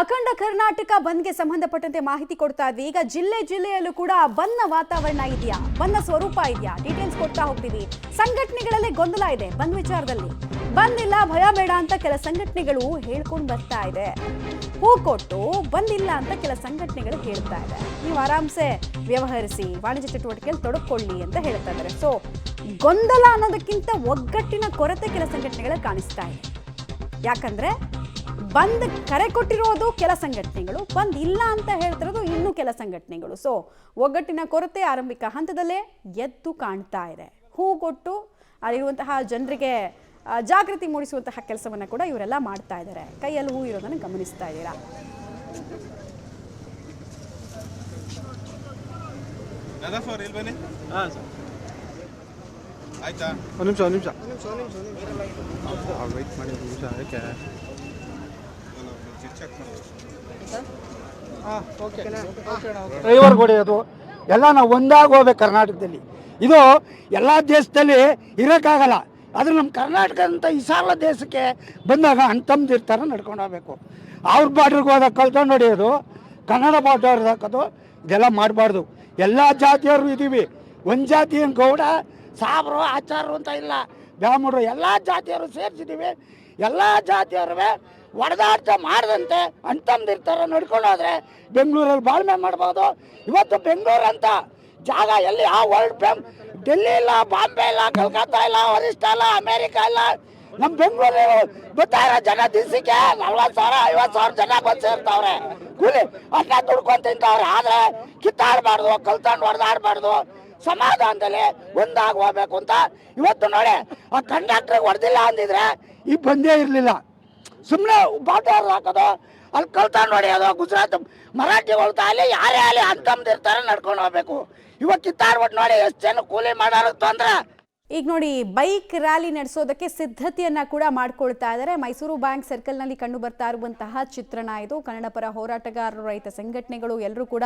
ಅಖಂಡ ಕರ್ನಾಟಕ ಬಂದ್ಗೆ ಸಂಬಂಧಪಟ್ಟಂತೆ ಮಾಹಿತಿ ಕೊಡ್ತಾ ಇದ್ವಿ. ಈಗ ಜಿಲ್ಲೆಯಲ್ಲೂ ಕೂಡ ಬಂದ್ನ ವಾತಾವರಣ ಇದೆಯಾ, ಬಂದ್ನ ಸ್ವರೂಪ ಇದೆಯಾ, ಡೀಟೇಲ್ಸ್ ಕೊಡ್ತಾ ಹೋಗ್ತೀವಿ. ಸಂಘಟನೆಗಳಲ್ಲಿ ಗೊಂದಲ ಇದೆ ಬಂದ್ ವಿಚಾರದಲ್ಲಿ. ಬಂದಿಲ್ಲ ಭಯ ಬೇಡ ಅಂತ ಕೆಲ ಸಂಘಟನೆಗಳು ಹೇಳ್ಕೊಂಡು ಬರ್ತಾ ಇದೆ. ಹೂ ಕೊಟ್ಟು ಬಂದಿಲ್ಲ ಅಂತ ಕೆಲ ಸಂಘಟನೆಗಳು ಹೇಳ್ತಾ ಇದೆ. ನೀವು ಆರಾಮ್ಸೆ ವ್ಯವಹರಿಸಿ, ವಾಣಿಜ್ಯ ಚಟುವಟಿಕೆಯಲ್ಲಿ ತೊಡಕೊಳ್ಳಿ ಅಂತ ಹೇಳ್ತಾ ಇದ್ದಾರೆ. ಸೊ ಗೊಂದಲ ಅನ್ನೋದಕ್ಕಿಂತ ಒಗ್ಗಟ್ಟಿನ ಕೊರತೆ ಕೆಲ ಸಂಘಟನೆಗಳಲ್ಲಿ ಕಾಣಿಸ್ತಾ ಇದೆ. ಯಾಕಂದ್ರೆ ಬಂದ್ ಕರೆ ಕೊಟ್ಟಿರೋದು ಕೆಲ ಸಂಘಟನೆಗಳು, ಬಂದ್ ಇಲ್ಲ ಅಂತ ಹೇಳ್ತಿರೋದು ಇನ್ನು ಕೆಲ ಸಂಘಟನೆಗಳು. ಸೊ ಒಗ್ಗಟ್ಟಿನ ಕೊರತೆ ಆರಂಭಿಕ ಹಂತದಲ್ಲೇ ಎದ್ದು ಕಾಣ್ತಾ ಇದೆ. ಹೂ ಕೊಟ್ಟು ಅಲ್ಲಿರುವಂತಹ ಜನರಿಗೆ ಜಾಗೃತಿ ಮೂಡಿಸುವಂತಹ ಕೆಲಸವನ್ನ ಕೂಡ ಇವರೆಲ್ಲ ಮಾಡ್ತಾ ಇದ್ದಾರೆ. ಕೈಯಲ್ಲಿ ಹೂ ಇರೋದನ್ನು ಗಮನಿಸ್ತಾ ಇದ್ದೀರಾ. ಆಯ್ತಾ ಒಂದು ನಿಮಿಷ ವೆಯ್ಟ್ ಮಾಡಿ ಒಂದು ನಿಮಿಷ. ಯಾಕೆ ಡ್ರೈವರ್ ಹೊಡೆಯೋದು ಎಲ್ಲ ನಾವು ಒಂದಾಗಿ ಹೋಗ್ಬೇಕು ಕರ್ನಾಟಕದಲ್ಲಿ. ಇದು ಎಲ್ಲ ದೇಶದಲ್ಲಿ ಇರೋಕ್ಕಾಗಲ್ಲ. ಆದರೆ ನಮ್ಮ ಕರ್ನಾಟಕ ಅಂತ ವಿಶಾಲ ದೇಶಕ್ಕೆ ಬಂದಾಗ ಅಂತಮ್ದಿರ್ತಾರ ನಡ್ಕೊಂಡು ಹೋಗ್ಬೇಕು. ಅವ್ರ ಬಾರ್ಡ್ರಿಗೆ ಹೋದಾಗ ಕಲ್ತ್ಕೊಂಡು ಹೊಡೆಯೋದು, ಕನ್ನಡ ಬಾರ್ಡರ್ ಹಾಕೋದು, ಇದೆಲ್ಲ ಮಾಡಬಾರ್ದು. ಎಲ್ಲ ಜಾತಿಯವರು ಇದ್ದೀವಿ. ಒಂದು ಜಾತಿ ಗೌಡ ಸಾಬ್ರು ಆಚಾರರು ಅಂತ ಇಲ್ಲ, ಬ್ರಾಹ್ಮಣರು ಎಲ್ಲ ಜಾತಿಯವರು ಸೇರಿಸಿದ್ದೀವಿ. ಎಲ್ಲ ಜಾತಿಯವ್ರೂ ಹೊಡೆದಾಟ ಮಾಡದಂತೆ ಅಂತಮ್ದಿರ್ತಾರ ನಡ್ಕೊಂಡು ಹೋದ್ರೆ ಬೆಂಗಳೂರಲ್ಲಿ ಬಾಳ್ಮೆ ಮಾಡ್ಬೋದು. ಇವತ್ತು ಬೆಂಗಳೂರು ಅಂತ ಜಾಗ ಎಲ್ಲಿ ಆ ವರ್ಲ್ಡ್ ಫೇಮ್ ಡೆಲ್ಲಿ ಇಲ್ಲ, ಬಾಂಬೆ ಇಲ್ಲ, ಕಲ್ಕತ್ತಾ ಇಲ್ಲ, ಒರಿಸ್ಸಾ ಇಲ್ಲ, ಅಮೇರಿಕಾ ಇಲ್ಲ. ನಮ್ಮ ಬೆಂಗಳೂರು ಬರ್ತಾ ಇರೋ ಜನ ದಿವಸಕ್ಕೆ 40,000 50,000 ಜನ ಬಂದು ಸೇರ್ತಾವ್ರೆ. ಕೂಲಿ ಅನ್ನ ದುಡ್ಕೊಂಡು ತಿಂತಾವ್ರೆ. ಆದರೆ ಕಿತ್ತಾಡಬಾರ್ದು, ಕಲ್ತಂಡು ಹೊಡೆದಾಡಬಾರ್ದು, ಸಮಾಧಾನದಲ್ಲಿ ಒಂದಾಗಿ ಹೋಗ್ಬೇಕು ಅಂತ. ಇವತ್ತು ನೋಡಿ ಆ ಕಂಡಕ್ಟ್ರಿಗೆ ಹೊಡೆದಿಲ್ಲ ಅಂದಿದ್ರೆ ಈ ಬಂದೇ ಇರಲಿಲ್ಲ. ಸುಮ್ಮನೆ ಬಾಟರ್ ಹಾಕೋದು, ಅಲ್ಲಿ ಕಲ್ತಂಡು ಹೊಡೆಯೋದು. ಗುಜರಾತ್ ಮರಾಠಿಗಳು ಅಲ್ಲಿ ಯಾರೇ ಅಲ್ಲಿ ಅಂತಮ್ದಿರ್ತಾರೆ ನಡ್ಕೊಂಡು ಹೋಗ್ಬೇಕು. ಇವಾಗ ಕಿತ್ತಾಡ್ಬಿಟ್ಟು ನೋಡಿ ಎಷ್ಟು ಜನ ಕೂಲಿ ಮಾಡೋರು ತೊಂದರೆ. ಈಗ ನೋಡಿ ಬೈಕ್ ರ್ಯಾಲಿ ನಡೆಸೋದಕ್ಕೆ ಸಿದ್ಧತೆಯನ್ನ ಕೂಡ ಮಾಡ್ಕೊಳ್ತಾ ಇದ್ದಾರೆ. ಮೈಸೂರು ಬ್ಯಾಂಕ್ ಸರ್ಕಲ್ನಲ್ಲಿ ಕಂಡು ಬರ್ತಾ ಇರುವಂತಹ ಚಿತ್ರಣ ಇದು. ಕನ್ನಡ ಪರ ಹೋರಾಟಗಾರರು, ರೈತ ಸಂಘಟನೆಗಳು ಎಲ್ಲರೂ ಕೂಡ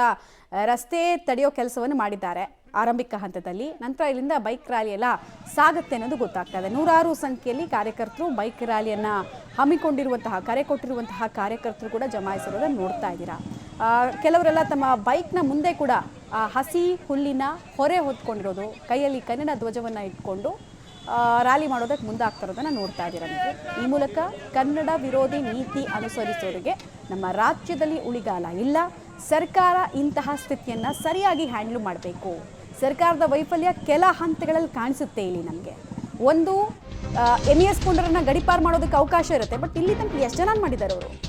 ರಸ್ತೆ ತಡೆಯೋ ಕೆಲಸವನ್ನು ಮಾಡಿದ್ದಾರೆ ಆರಂಭಿಕ ಹಂತದಲ್ಲಿ. ನಂತರ ಇಲ್ಲಿಂದ ಬೈಕ್ ರ್ಯಾಲಿ ಎಲ್ಲ ಸಾಗುತ್ತೆ ಅನ್ನೋದು ಗೊತ್ತಾಗ್ತಾ ಇದೆ. ನೂರಾರು ಸಂಖ್ಯೆಯಲ್ಲಿ ಕಾರ್ಯಕರ್ತರು ಬೈಕ್ ರ್ಯಾಲಿಯನ್ನ ಹಮ್ಮಿಕೊಂಡಿರುವಂತಹ, ಕರೆ ಕೊಟ್ಟಿರುವಂತಹ ಕಾರ್ಯಕರ್ತರು ಕೂಡ ಜಮಾಯಿಸಿರೋದನ್ನು ನೋಡ್ತಾ ಇದ್ದೀರಾ. ಕೆಲವರೆಲ್ಲ ತಮ್ಮ ಬೈಕ್ನ ಮುಂದೆ ಕೂಡ ಹಸಿ ಹುಲ್ಲಿನ ಹೊರೆ ಹೊತ್ಕೊಂಡಿರೋದು, ಕೈಯಲ್ಲಿ ಕನ್ನಡ ಧ್ವಜವನ್ನು ಇಟ್ಕೊಂಡು ರ್ಯಾಲಿ ಮಾಡೋದಕ್ಕೆ ಮುಂದಾಗ್ತಾ ಇರೋದನ್ನು ನೋಡ್ತಾ ಇದ್ದೀರಾ ನೀವು. ಈ ಮೂಲಕ ಕನ್ನಡ ವಿರೋಧಿ ನೀತಿ ಅನುಸರಿಸೋರಿಗೆ ನಮ್ಮ ರಾಜ್ಯದಲ್ಲಿ ಉಳಿಗಾಲ ಇಲ್ಲ. ಸರ್ಕಾರ ಇಂತಹ ಸ್ಥಿತಿಯನ್ನು ಸರಿಯಾಗಿ ಹ್ಯಾಂಡ್ಲ್ ಮಾಡಬೇಕು. ಸರ್ಕಾರದ ವೈಫಲ್ಯ ಕೆಲ ಹಂತಗಳಲ್ಲಿ ಕಾಣಿಸುತ್ತೆ ಇಲ್ಲಿ ನಮಗೆ. ಒಂದು MES ಪುಂಡರನ್ನ ಗಡಿಪಾರು ಮಾಡೋದಕ್ಕೆ ಅವಕಾಶ ಇರುತ್ತೆ, ಬಟ್ ಇಲ್ಲಿ ತನಕ ಎಷ್ಟು ಜನ ಮಾಡಿದ್ದಾರೆ ಅವರು?